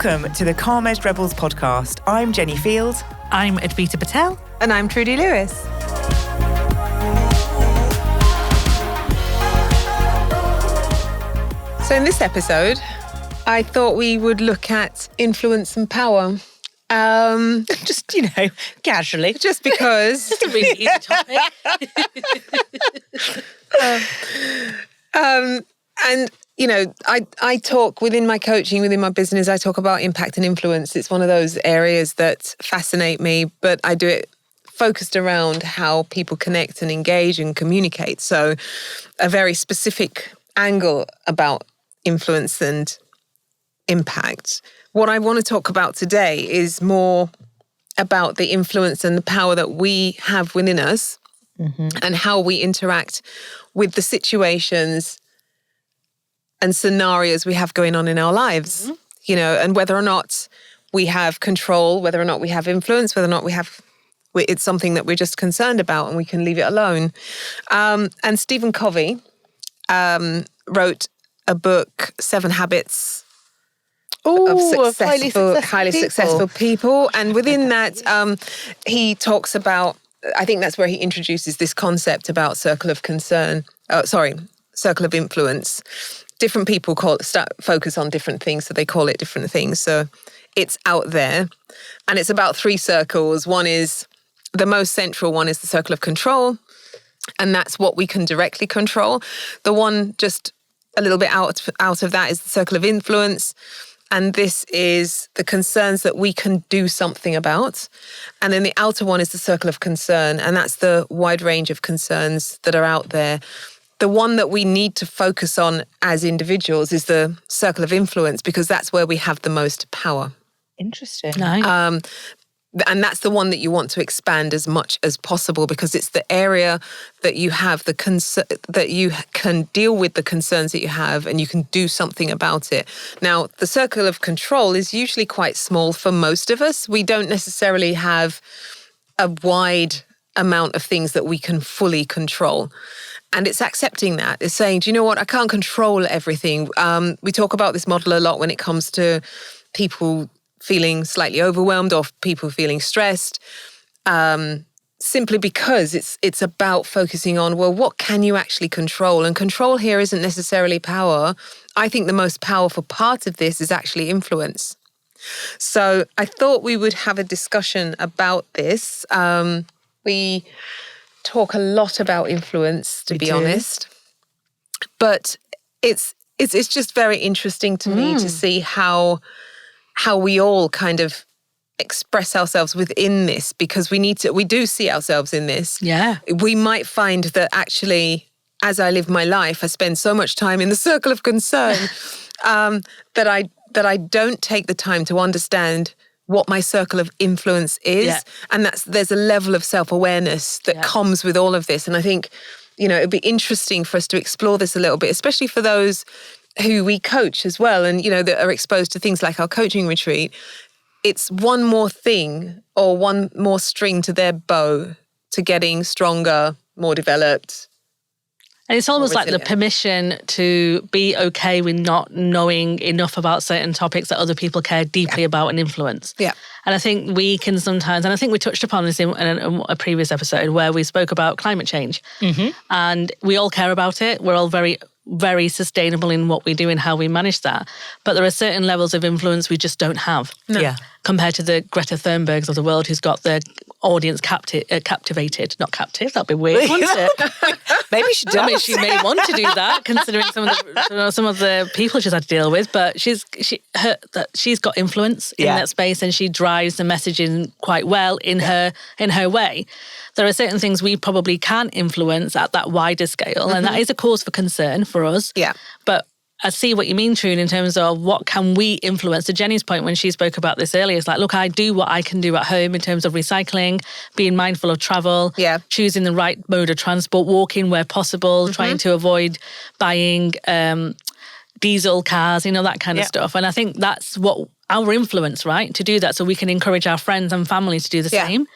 Welcome to the Calm-Edged Rebels podcast. I'm Jenni Field. I'm Advita Patel. And I'm Trudy Lewis. So in this episode, I thought we would look at influence and power. Just, casually. Just because. It's a really easy topic. I talk within my coaching, within my business, I talk about impact and influence. It's one of those areas that fascinate me, but I do it focused around how people connect and engage and communicate. So a very specific angle about influence and impact. What I want to talk about today is more about the influence and the power that we have within us and how we interact with the situations and scenarios we have going on in our lives, and whether or not we have control, whether or not we have influence, whether or not it's something that we're just concerned about and we can leave it alone. And Stephen Covey wrote a book, 7 Habits of highly successful people. And within that, he talks about, I think that's where he introduces this concept about circle of influence. Different people focus on different things, so they call it different things. So it's out there. And it's about 3 circles. One is, the most central one is the circle of control. And that's what we can directly control. The one just a little bit out of that is the circle of influence. And this is the concerns that we can do something about. And then the outer one is the circle of concern. And that's the wide range of concerns that are out there. The one that we need to focus on as individuals is the circle of influence, because that's where we have the most power. Interesting. Nice. And that's the one that you want to expand as much as possible, because it's the area that you have that you can deal with the concerns that you have, and you can do something about it. Now, the circle of control is usually quite small for most of us. We don't necessarily have a wide amount of things that we can fully control. And it's accepting that. It's saying, do you know what? I can't control everything. We talk about this model a lot when it comes to people feeling slightly overwhelmed or people feeling stressed, simply because it's about focusing on, well, what can you actually control? And control here isn't necessarily power. I think the most powerful part of this is actually influence. So I thought we would have a discussion about this. We talk a lot about influence, to be honest, but it's just very interesting to me to see how we all kind of express ourselves within this, because we do see ourselves in this. Yeah. We might find that actually, as I live my life, I spend so much time in the circle of concern that I don't take the time to understand what my circle of influence is. Yeah. And there's a level of self-awareness that comes with all of this. And I think, it'd be interesting for us to explore this a little bit, especially for those who we coach as well, and that are exposed to things like our coaching retreat. It's one more thing or one more string to their bow to getting stronger, more developed. And it's almost like the permission to be okay with not knowing enough about certain topics that other people care deeply about and influence. Yeah. And I think we can sometimes, and I think we touched upon this in a previous episode where we spoke about climate change. And we all care about it. We're all very, very sustainable in what we do and how we manage that. But there are certain levels of influence we just don't have. No. Yeah. Compared to the Greta Thunbergs of the world, who's got their audience captivated. Not captive, that'd be weird, wouldn't it? Maybe she does. I mean, she may want to do that, considering some of the people she's had to deal with. But she's got influence in that space, and she drives the messaging quite well in her way. There are certain things we probably can influence at that wider scale, and that is a cause for concern for us. Yeah. But I see what you mean, Trudy, in terms of what can we influence. To Jenni's point when she spoke about this earlier, it's like, look, I do what I can do at home in terms of recycling, being mindful of travel, choosing the right mode of transport, walking where possible, trying to avoid buying diesel cars, that kind of stuff. And I think that's what our influence, right, to do that, so we can encourage our friends and family to do the same.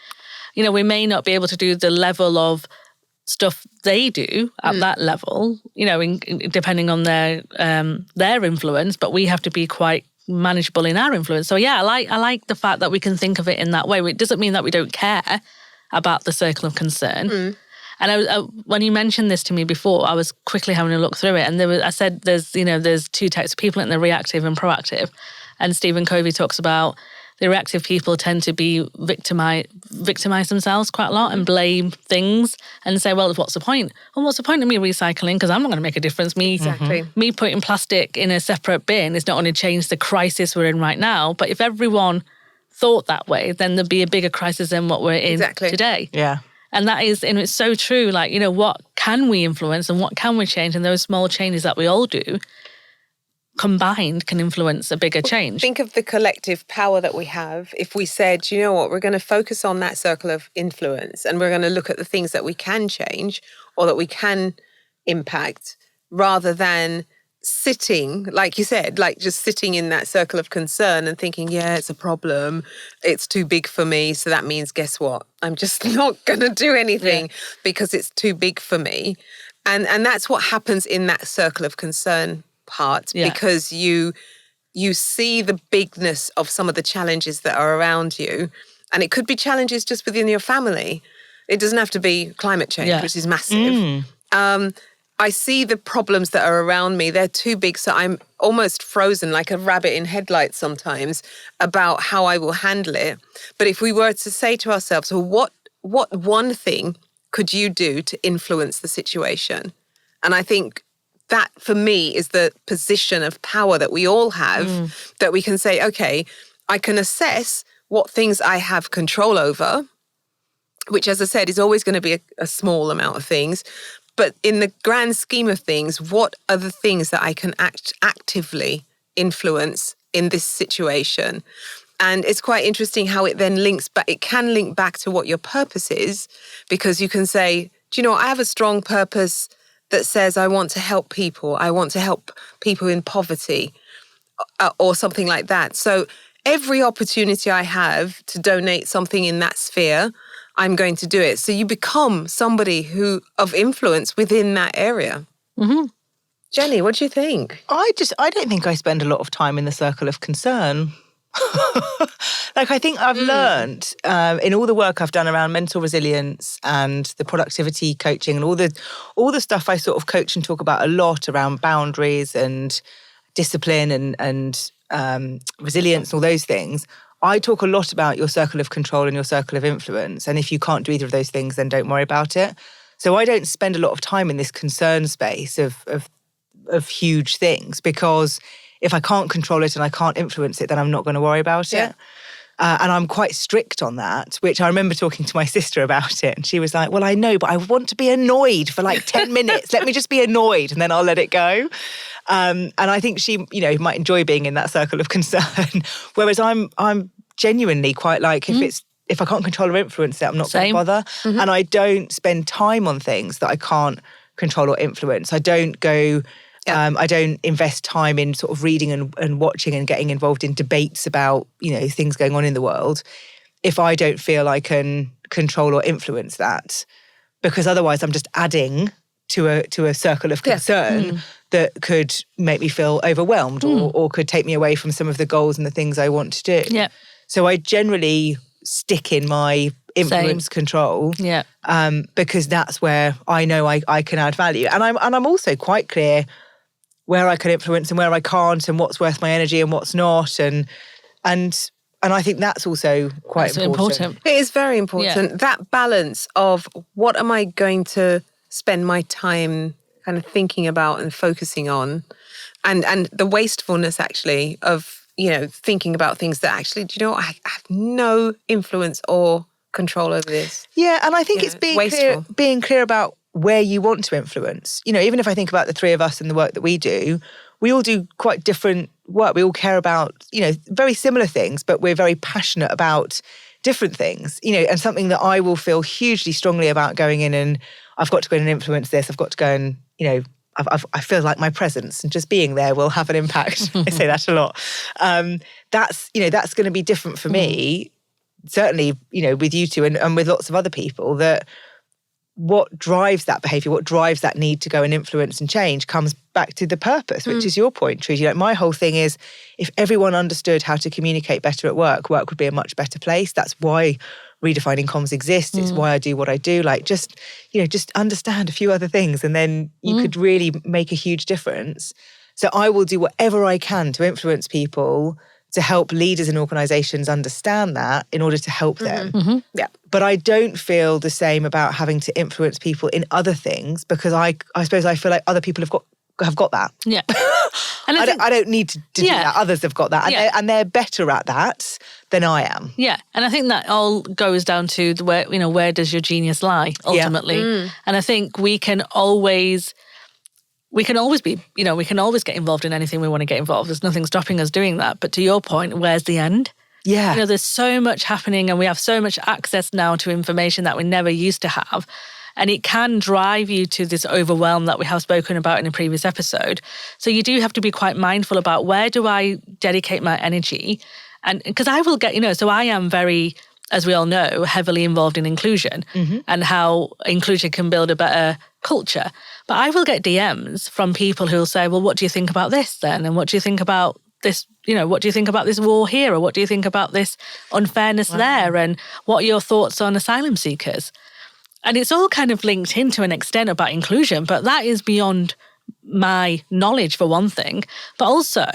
We may not be able to do the level of stuff they do at that level, depending on their influence, but we have to be quite manageable in our influence. So yeah, I like the fact that we can think of it in that way. It doesn't mean that we don't care about the circle of concern. And when you mentioned this to me before, I was quickly having a look through it, and I said there's two types of people, and they're reactive and proactive. And Stephen Covey talks about the reactive people tend to be victimize themselves quite a lot and blame things and say, well, what's the point? Well, what's the point of me recycling? Because I'm not going to make a difference. Me putting plastic in a separate bin is not going to change the crisis we're in right now. But if everyone thought that way, then there'd be a bigger crisis than what we're in today. Yeah. And it's so true. Like, what can we influence and what can we change? And those small changes that we all do combined can influence a bigger change. Think of the collective power that we have. If we said, you know what, we're going to focus on that circle of influence and we're going to look at the things that we can change or that we can impact, rather than sitting, like you said, like just sitting in that circle of concern and thinking, yeah, it's a problem, it's too big for me, so that means, guess what, I'm just not going to do anything because it's too big for me. And that's what happens in that circle of concern part, because you see the bigness of some of the challenges that are around you. And it could be challenges just within your family. It doesn't have to be climate change, which is massive. I see the problems that are around me. They're too big, so I'm almost frozen like a rabbit in headlights sometimes about how I will handle it. But if we were to say to ourselves, well, what one thing could you do to influence the situation? And I think that, for me, is the position of power that we all have, that we can say, okay, I can assess what things I have control over, which, as I said, is always going to be a small amount of things. But in the grand scheme of things, what are the things that I can actively influence in this situation? And it's quite interesting how it then links back. It can link back to what your purpose is, because you can say, do you know what? I have a strong purpose that says I want to help people. I want to help people in poverty or something like that. So every opportunity I have to donate something in that sphere, I'm going to do it. So you become somebody of influence within that area. Jenni, what do you think? I don't think I spend a lot of time in the circle of concern. Like, I think I've learned in all the work I've done around mental resilience and the productivity coaching and all the stuff I sort of coach and talk about a lot around boundaries and discipline and resilience and all those things. I talk a lot about your circle of control and your circle of influence. And if you can't do either of those things, then don't worry about it. So I don't spend a lot of time in this concern space of huge things, because if I can't control it and I can't influence it, then I'm not going to worry about it. And I'm quite strict on that, which I remember talking to my sister about it. And she was like, well, I know, but I want to be annoyed for like 10 minutes. Let me just be annoyed and then I'll let it go. And I think she, might enjoy being in that circle of concern. Whereas I'm genuinely quite like, if I can't control or influence it, I'm not going to bother. And I don't spend time on things that I can't control or influence. I don't go... I don't invest time in sort of reading and watching and getting involved in debates about, things going on in the world if I don't feel I can control or influence that. Because otherwise I'm just adding to a circle of concern that could make me feel overwhelmed or could take me away from some of the goals and the things I want to do. So I generally stick in my influence control because that's where I know I can add value. And I'm also quite clear where I can influence and where I can't, and what's worth my energy and what's not, and I think that's also quite important. It is very important. That balance of what am I going to spend my time kind of thinking about and focusing on, and the wastefulness actually of thinking about things that actually, do you know what, I have no influence or control over this. Yeah, and I think it's being clear about where you want to influence. Even if I think about the three of us and the work that we do, we all do quite different work. We all care about, very similar things, but we're very passionate about different things, and something that I will feel hugely strongly about going in and I've got to go in and influence this. I've got to go and, I feel like my presence and just being there will have an impact. I say that a lot. That's going to be different for me, certainly, with you two and with lots of other people, that what drives that behaviour, what drives that need to go and influence and change comes back to the purpose, which is your point, Trudy. Like my whole thing is if everyone understood how to communicate better at work, work would be a much better place. That's why Redefining Comms exists. It's why I do what I do. Like just understand a few other things and then you could really make a huge difference. So I will do whatever I can to influence people, to help leaders and organisations understand that in order to help them. Yeah. But I don't feel the same about having to influence people in other things because I suppose I feel like other people have got that. Yeah. And I don't need to do that. Others have got that. And they're better at that than I am. Yeah. And I think that all goes down to where does your genius lie ultimately? And I think we can always be, we can always get involved in anything we want to get involved. There's nothing stopping us doing that. But to your point, where's the end? Yeah. There's so much happening and we have so much access now to information that we never used to have. And it can drive you to this overwhelm that we have spoken about in a previous episode. So you do have to be quite mindful about where do I dedicate my energy? And because I will get, so I am very, as we all know, heavily involved in inclusion and how inclusion can build a better culture. But I will get DMs from people who will say, well, what do you think about this then? And what do you think about this, what do you think about this war here? Or what do you think about this unfairness there? And what are your thoughts on asylum seekers? And it's all kind of linked in to an extent about inclusion, but that is beyond my knowledge for one thing. But also,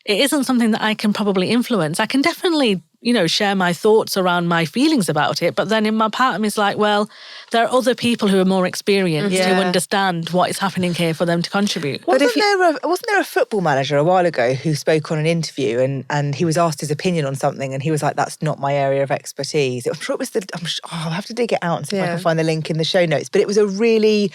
it isn't something that I can probably influence. I can definitely, share my thoughts around my feelings about it. But then in my part of me is like, well, there are other people who are more experienced who understand what is happening here for them to contribute. Wasn't there a football manager a while ago who spoke on an interview and he was asked his opinion on something and he was like, that's not my area of expertise. I'm sure it was I'll have to dig it out and see if I can find the link in the show notes. But it was a really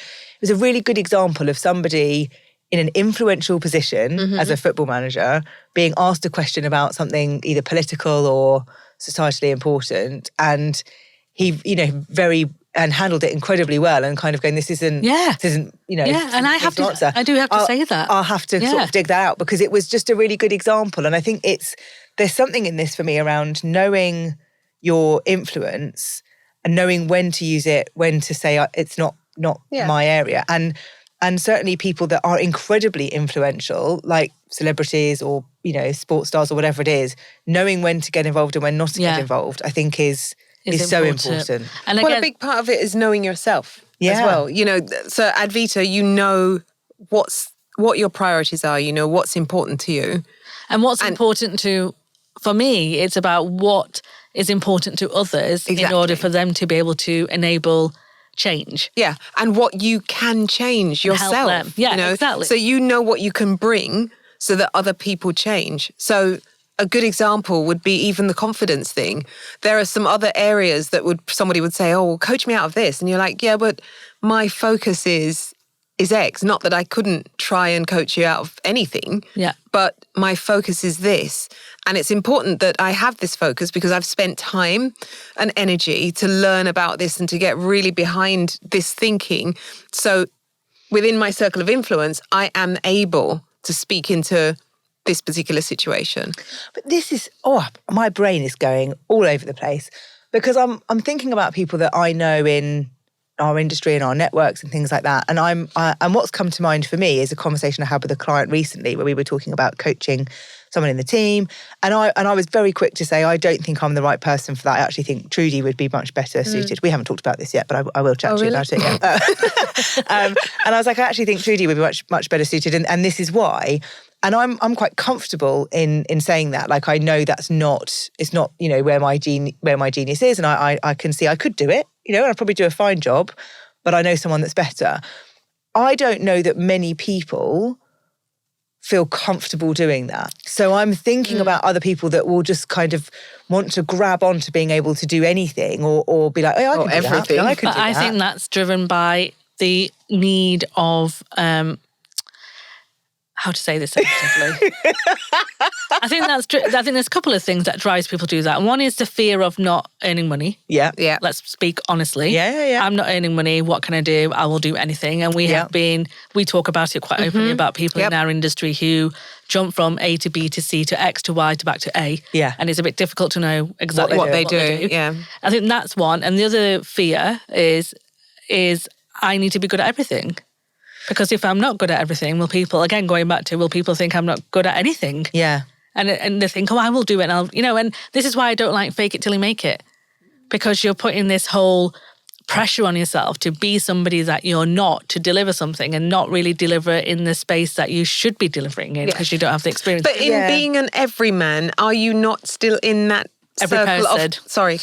good example of somebody in an influential position as a football manager being asked a question about something either political or societally important, and he handled it incredibly well and kind of going, this isn't and I do have to say that I'll have to sort of dig that out because it was just a really good example. And I think there's something in this for me around knowing your influence and knowing when to use it, when to say it's not my area. And certainly people that are incredibly influential, like celebrities or, sports stars or whatever it is, knowing when to get involved and when not to get involved, I think is so important. And again, a big part of it is knowing yourself as well. So Advita, what your priorities are, what's important to you. And what's important for me, it's about what is important to others in order for them to be able to enable change. Yeah, and what you can change yourself. Help them. Yeah, exactly. So what you can bring so that other people change. So a good example would be even the confidence thing. There are some other areas that somebody would say, oh, well, coach me out of this. And you're like, yeah, but my focus is X. Not that I couldn't try and coach you out of anything, but my focus is this. And it's important that I have this focus because I've spent time and energy to learn about this and to get really behind this thinking. So within my circle of influence, I am able to speak into this particular situation. But this is, my brain is going all over the place because I'm thinking about people that I know in our industry and our networks and things like that. And and what's come to mind for me is a conversation I had with a client recently where we were talking about coaching someone in the team. And I was very quick to say, I don't think I'm the right person for that. I actually think Trudy would be much better suited. We haven't talked about this yet, but I will chat to you about it. Yeah. And I was like, I actually think Trudy would be much, much better suited. And this is why. And I'm quite comfortable in saying that. Like, I know it's not, where my genius is. And I can see I could do it, and I'd probably do a fine job, but I know someone that's better. I don't know that many people feel comfortable doing that. So I'm thinking about other people that will just kind of want to grab onto being able to do anything or be like, oh, I can do everything. I can do that. I think that's driven by the need of how to say this sensitively. I think there's a couple of things that drives people to do that. One is the fear of not earning money. Yeah. Let's speak honestly. Yeah. I'm not earning money. What can I do? I will do anything. And we talk about it quite openly about people in our industry who jump from A to B to C to X to Y to back to A. Yeah. And it's a bit difficult to know exactly what they do. Yeah. I think that's one. And the other fear is is I need to be good at everything. Because if I'm not good at everything, will people think I'm not good at anything? Yeah. And they think, I will do it. And and this is why I don't like fake it till you make it. Because you're putting this whole pressure on yourself to be somebody that you're not, to deliver something and not really deliver in the space that you should be delivering in because you don't have the experience. But in being an everyman, are you not still in that circle of... Sorry.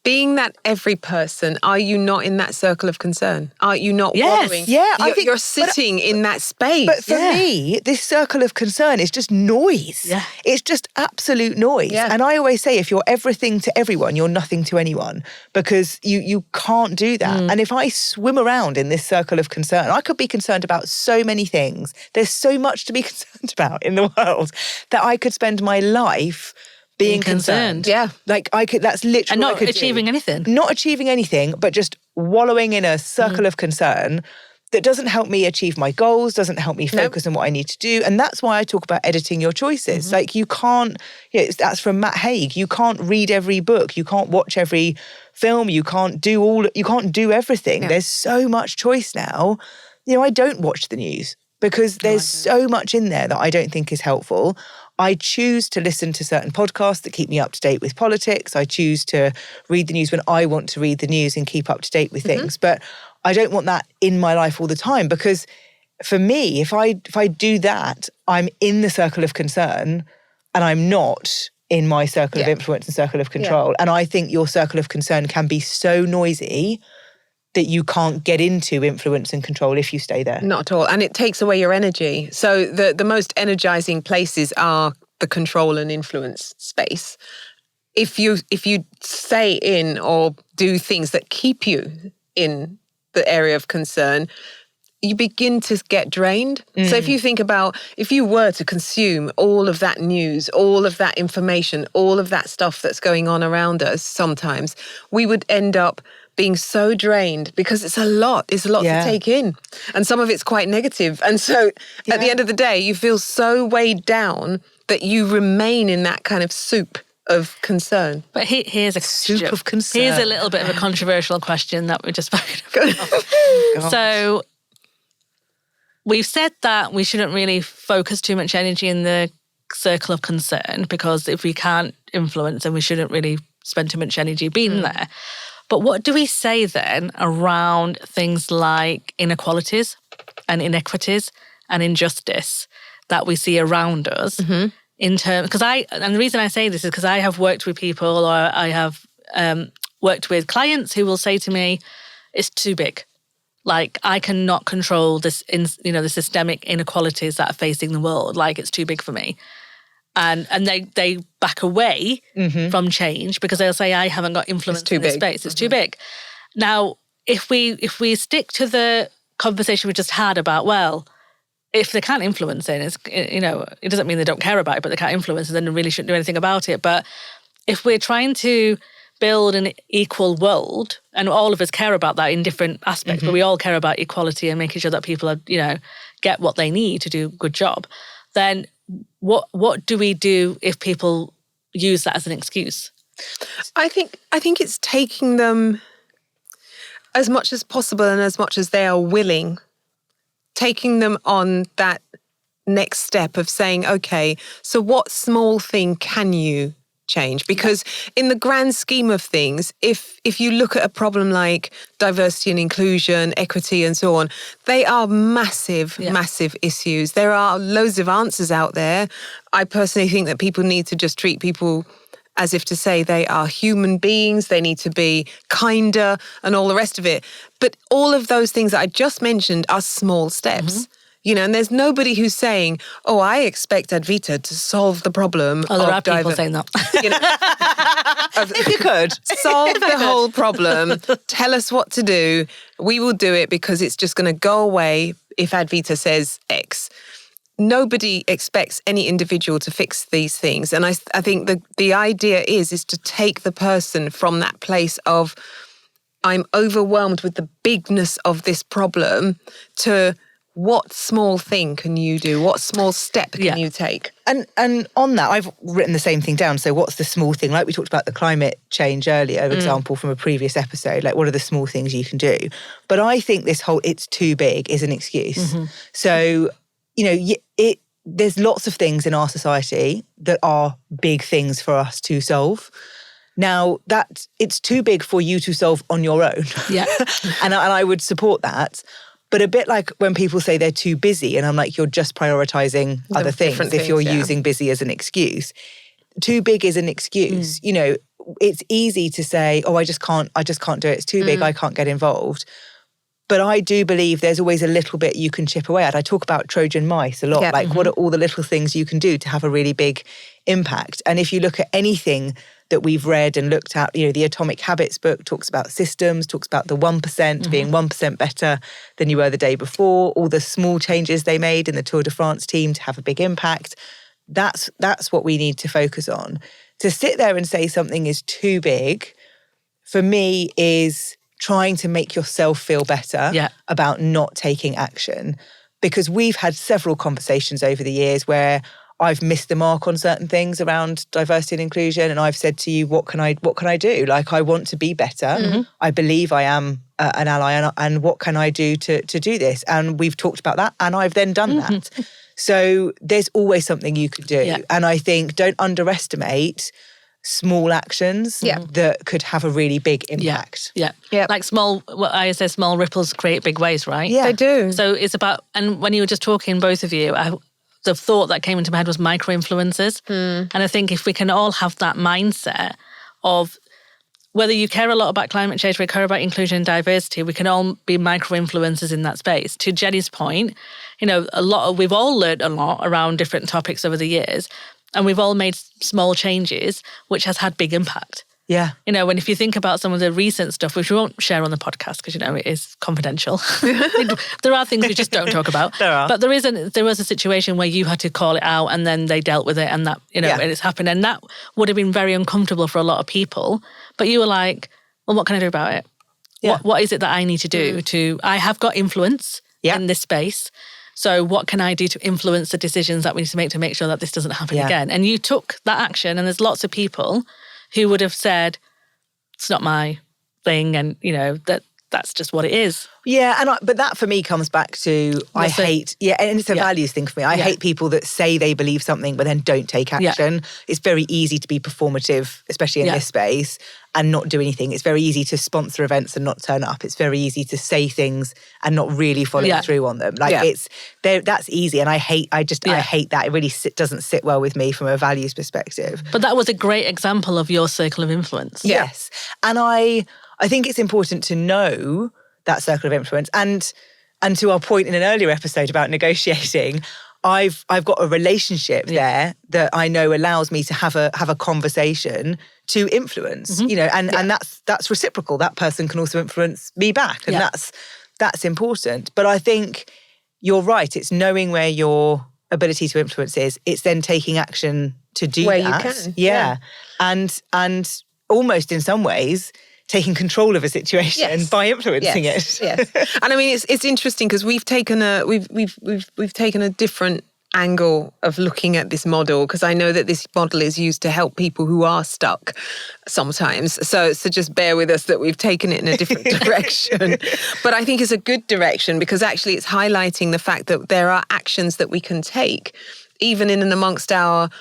Being that every person, are you not in that circle of concern? Are you not wallowing? Yeah, I think you're sitting in that space. But for me, this circle of concern is just noise. Yeah. It's just absolute noise. Yeah. And I always say, if you're everything to everyone, you're nothing to anyone, because you can't do that. And if I swim around in this circle of concern, I could be concerned about so many things. There's so much to be concerned about in the world that I could spend my life being concerned. Yeah. Like that's literally and what I not could achieving do. anything. Not achieving anything, but just wallowing in a circle of concern that doesn't help me achieve my goals, doesn't help me focus on what I need to do. And that's why I talk about editing your choices. Like you can't, that's from Matt Haig, you can't read every book, you can't watch every film, you can't do everything. There's so much choice now. I don't watch the news because there's so much in there that I don't think is helpful. I choose to listen to certain podcasts that keep me up to date with politics. I choose to read the news when I want to read the news and keep up to date with things. But I don't want that in my life all the time, because for me, if I do that, I'm in the circle of concern and I'm not in my circle of influence and circle of control. And I think your circle of concern can be so noisy that you can't get into influence and control if you stay there. Not at all. And it takes away your energy. So the most energizing places are the control and influence space. If you stay in or do things that keep you in the area of concern, you begin to get drained. So if you think about, if you were to consume all of that news, all of that information, all of that stuff that's going on around us, sometimes we would end up being so drained because it's a lot to take in. And some of it's quite negative. And so at the end of the day, you feel so weighed down that you remain in that kind of soup of concern. But here's a soup of concern. Here's a little bit of a controversial question that we just spoken about. So we've said that we shouldn't really focus too much energy in the circle of concern, because if we can't influence, then we shouldn't really spend too much energy being there. But what do we say then around things like inequalities and inequities and injustice that we see around us in terms, and the reason I say this is because I have worked with people, or I have worked with clients who will say to me, it's too big. Like, I cannot control this, the systemic inequalities that are facing the world. Like, it's too big for me. And they back away from change because they'll say, I haven't got influence in this space. It's too big. Now, if we stick to the conversation we just had about, well, if they can't influence it, it doesn't mean they don't care about it, but they can't influence it, then they really shouldn't do anything about it. But if we're trying to build an equal world, and all of us care about that in different aspects, but we all care about equality and making sure that people are, get what they need to do a good job, then what do we do if people use that as an excuse? I think it's taking them as much as possible and as much as they are willing, taking them on that next step of saying, okay, so what small thing can you change? Because in the grand scheme of things, if you look at a problem like diversity and inclusion, equity and so on, they are massive issues. There are loads of answers out there. I personally think that people need to just treat people as if to say they are human beings, they need to be kinder and all the rest of it. But all of those things that I just mentioned are small steps. And there's nobody who's saying, oh, I expect Advita to solve the problem. Oh, there are people saying that. If you could. Solve the whole problem. Tell us what to do. We will do it because it's just going to go away if Advita says X. Nobody expects any individual to fix these things. And I think the idea is to take the person from that place of, I'm overwhelmed with the bigness of this problem, to what small thing can you do? What small step can you take? And on that, I've written the same thing down. So what's the small thing? Like we talked about the climate change earlier, example from a previous episode, like what are the small things you can do? But I think this whole it's too big is an excuse. So, there's lots of things in our society that are big things for us to solve. Now, that it's too big for you to solve on your own. Yeah. and I would support that. But a bit like when people say they're too busy, and I'm like, you're just prioritizing other things if you're using busy as an excuse. Too big is an excuse. It's easy to say, oh, I just can't do it. It's too big. I can't get involved. But I do believe there's always a little bit you can chip away at. I talk about Trojan mice a lot. Yeah. Like, what are all the little things you can do to have a really big impact? And if you look at anything that we've read and looked at, the Atomic Habits book talks about systems, talks about the 1% being 1% better than you were the day before, all the small changes they made in the Tour de France team to have a big impact. That's what we need to focus on. To sit there and say something is too big, for me, is trying to make yourself feel better about not taking action. Because we've had several conversations over the years where I've missed the mark on certain things around diversity and inclusion, and I've said to you, what can I do? Like, I want to be better. I believe I am an ally, and what can I do to do this? And we've talked about that, and I've then done that. So there's always something you could do. And I think don't underestimate small actions that could have a really big impact. Like I say, small ripples create big waves, right? Yeah, they do. So it's about, and when you were just talking, both of you, the thought that came into my head was micro-influencers. And I think if we can all have that mindset of whether you care a lot about climate change, we care about inclusion and diversity, we can all be micro-influencers in that space. To Jenni's point, we've all learned a lot around different topics over the years, and we've all made small changes, which has had big impact. Yeah. When if you think about some of the recent stuff, which we won't share on the podcast because, it is confidential. There are things we just don't talk about. There are. But there was a situation where you had to call it out and then they dealt with it and that, and it's happened. And that would have been very uncomfortable for a lot of people. But you were like, well, what can I do about it? Yeah. What is it that I need to do I have got influence in this space. So what can I do to influence the decisions that we need to make sure that this doesn't happen again? And you took that action, and there's lots of people who would have said, it's not my thing, and, that's just what it is. Yeah, but that for me comes back to, and it's a values thing for me. I hate people that say they believe something but then don't take action. Yeah. It's very easy to be performative, especially in this space, and not do anything. It's very easy to sponsor events and not turn up. It's very easy to say things and not really follow through on them. That's easy, and I hate that. It really doesn't sit well with me from a values perspective. But that was a great example of your circle of influence. Yes, and I think it's important to know that circle of influence. And to our point in an earlier episode about negotiating, I've got a relationship there that I know allows me to have a conversation to influence, and that's reciprocal. That person can also influence me back, and that's important. But I think you're right. It's knowing where your ability to influence is. It's then taking action to do where that. You can. Yeah. And almost in some ways taking control of a situation by influencing it. Yes. And I mean, it's interesting because we've taken a different angle of looking at this model, because I know that this model is used to help people who are stuck sometimes. So just bear with us that we've taken it in a different direction. But I think it's a good direction, because actually it's highlighting the fact that there are actions that we can take, even in and amongst our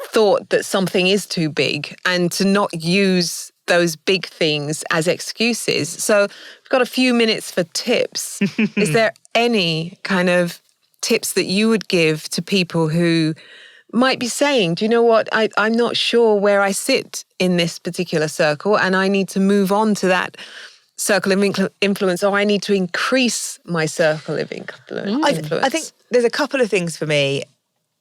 thought that something is too big, and to not use those big things as excuses. So we've got a few minutes for tips. Is there any kind of tips that you would give to people who might be saying, do you know what, I'm not sure where I sit in this particular circle, and I need to move on to that circle of influence, or I need to increase my circle of influence? I think there's a couple of things for me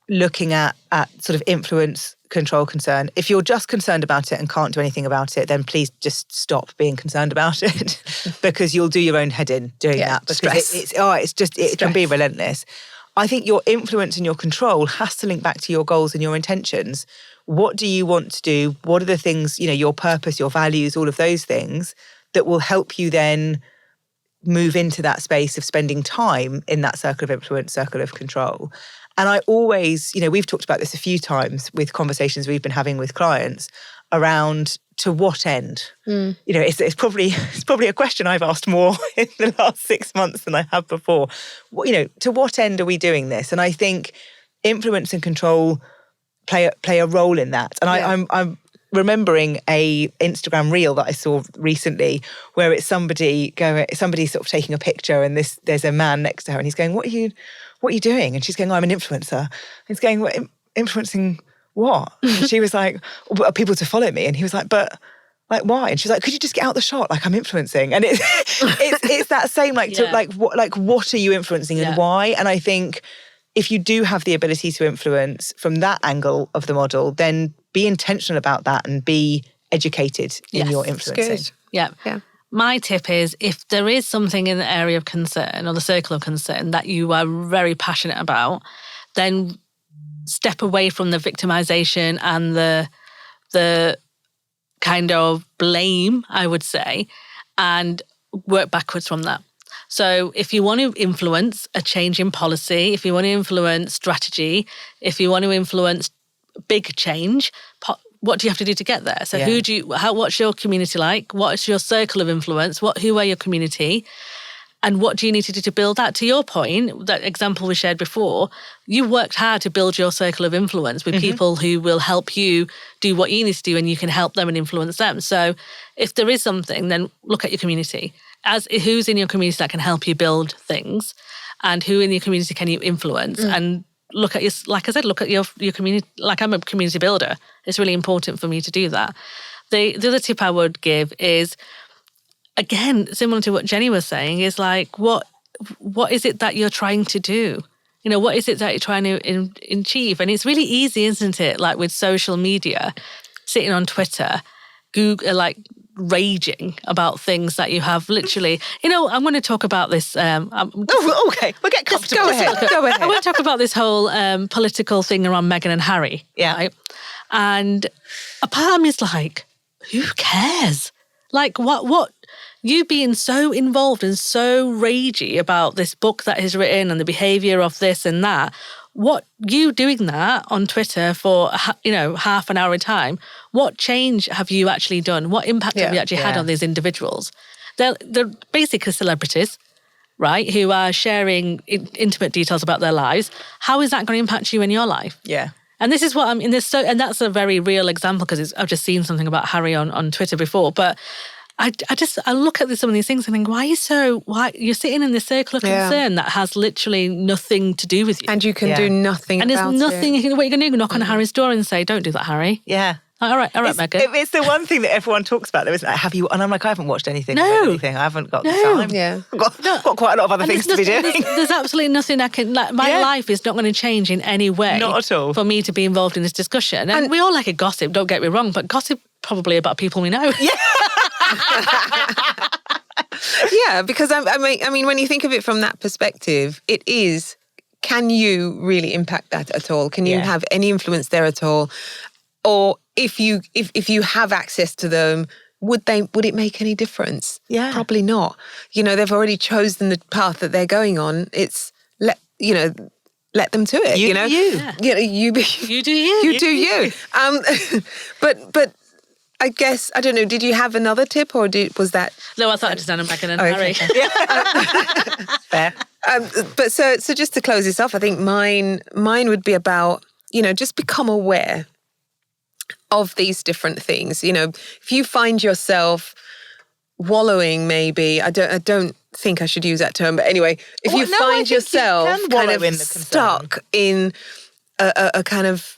looking at sort of influence, control, concern. If you're just concerned about it and can't do anything about it, then please just stop being concerned about it, because you'll do your own head in doing that. Because it can be relentless. I think your influence and your control has to link back to your goals and your intentions. What do you want to do? What are the things, your purpose, your values, all of those things that will help you then move into that space of spending time in that circle of influence, circle of control. And I always, we've talked about this a few times with conversations we've been having with clients around to what end. It's probably a question I've asked more in the last 6 months than I have before. To what end are we doing this? And I think influence and control play a role in that. And I'm remembering a Instagram reel that I saw recently where it's somebody sort of taking a picture, and there's a man next to her, and he's going, What are you doing? And she's going, I'm an influencer. And he's going, what, influencing what? And she was like, people to follow me. And he was like, but like, why? And she's like, could you just get out the shot? Like, I'm influencing. And it's that same, what are you influencing and why? And I think if you do have the ability to influence from that angle of the model, then be intentional about that and be educated in your influencing. Good. Yeah. My tip is, if there is something in the area of concern or the circle of concern that you are very passionate about, then step away from the victimization and the kind of blame, I would say, and work backwards from that. So if you want to influence a change in policy, if you want to influence strategy, if you want to influence big change, what do you have to do to get there? So what's your community like? What's your circle of influence? Who are your community? And what do you need to do to build that? To your point, that example we shared before, you worked hard to build your circle of influence with people who will help you do what you need to do, and you can help them and influence them. So if there is something, then look at your community. Who's in your community that can help you build things, and who in your community can you influence? And look at your community. Like, I'm a community builder. It's really important for me to do that. The other tip I would give is, again, similar to what Jenni was saying, is like, what is it that you're trying to do? What is it that you're trying to achieve? And it's really easy, isn't it? Like with social media, sitting on Twitter, Google, like raging about things that you have literally. I'm going to talk about this. Okay, we'll get comfortable. Go ahead. I want to talk about this whole political thing around Meghan and Harry. Yeah. Right? And a part of me is like, who cares? Like, what? You being so involved and so ragey about this book that he's written and the behaviour of this and that, what you doing that on Twitter for half an hour at a time, what change have you actually done? What impact have you actually had on these individuals? They're basically celebrities, right, who are sharing intimate details about their lives. How is that going to impact you in your life? Yeah. And this is what I'm in this. So, and that's a very real example, because I've just seen something about Harry on Twitter before, but I look at some of these things and think, why you're sitting in this circle of concern that has literally nothing to do with you. And you can do nothing about it. And there's nothing, what you're going to do, knock on Harry's door and say, don't do that, Harry. Yeah. All right, Meghan. It's the one thing that everyone talks about, though, isn't it? Have you? And I'm like, I haven't watched anything. No. I haven't got the time. Yeah. I've got quite a lot of other things to be doing. There's absolutely nothing I can, my life is not going to change in any way. Not at all. For me to be involved in this discussion. And we all like a gossip, don't get me wrong, but gossip probably about people we know. Yeah. Yeah, because I mean, when you think of it from that perspective, it is, can you really impact that at all? Can you have any influence there at all? Or if you have access to them, would it make any difference? Yeah. Probably not. They've already chosen the path that they're going on. It's let them to it. You do you. You do you. But I guess, I don't know, did you have another tip, or was that? No, I thought I just done Meghan and Harry. Fair. But so just to close this off, I think mine would be about, just become aware of these different things. If you find yourself wallowing, maybe, I don't think I should use that term, but anyway, if you find yourself kind of stuck in a kind of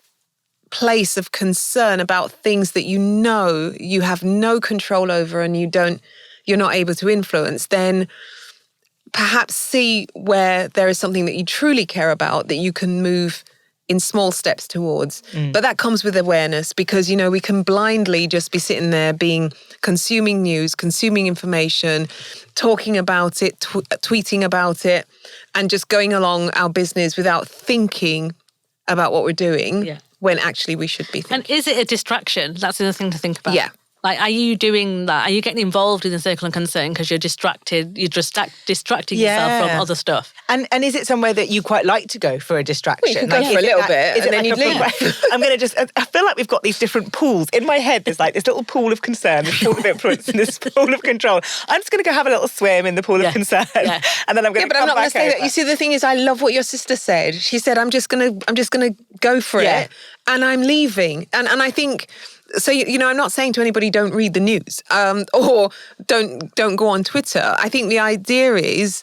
place of concern about things that you have no control over and you're not able to influence, then perhaps see where there is something that you truly care about that you can move in small steps towards. But that comes with awareness, because, we can blindly just be sitting there consuming news, consuming information, talking about it, tweeting about it, and just going along our business without thinking about what we're doing when actually we should be thinking. And is it a distraction? That's the other thing to think about. Yeah. Like, are you doing that? Are you getting involved in the circle of concern because you're distracted? You're distracting yourself from other stuff. And is it somewhere that you quite like to go for a distraction? Well, you could go for a little bit, and then you'd leave. I'm going to I feel like we've got these different pools. In my head, there's like this little pool of concern, this pool of influence, and this pool of control. I'm just going to go have a little swim in the pool of concern. Yeah. And then I'm going to come back over. But I'm not going to say that. You see, the thing is, I love what your sister said. She said, I'm just going to go for it, and I'm leaving. And I think... So, I'm not saying to anybody, don't read the news or don't go on Twitter. I think the idea is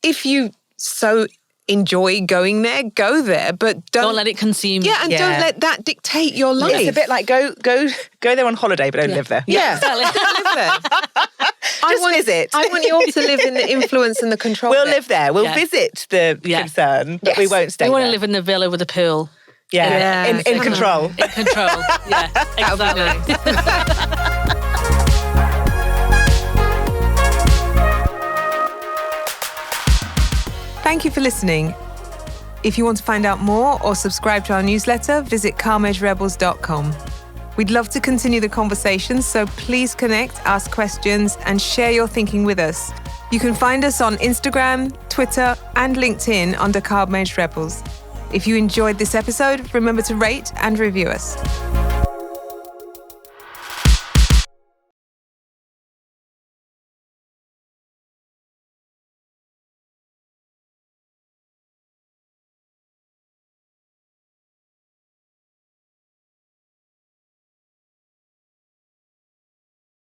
if you so enjoy going there, go there, but don't let it consume you. Yeah, and don't let that dictate your life. It's a bit like go there on holiday, but don't live there. Yeah, don't live there. Visit. I want you all to live in the influence and the control. We'll live there. We'll visit the concern, but we won't stay there. We want to live in the villa with a pool. Yeah. In control. In control. Yeah, exactly. Thank you for listening. If you want to find out more or subscribe to our newsletter, visit calmagerebels.com. We'd love to continue the conversation, so please connect, ask questions, and share your thinking with us. You can find us on Instagram, Twitter, and LinkedIn under Calm Age Rebels. If you enjoyed this episode, remember to rate and review us.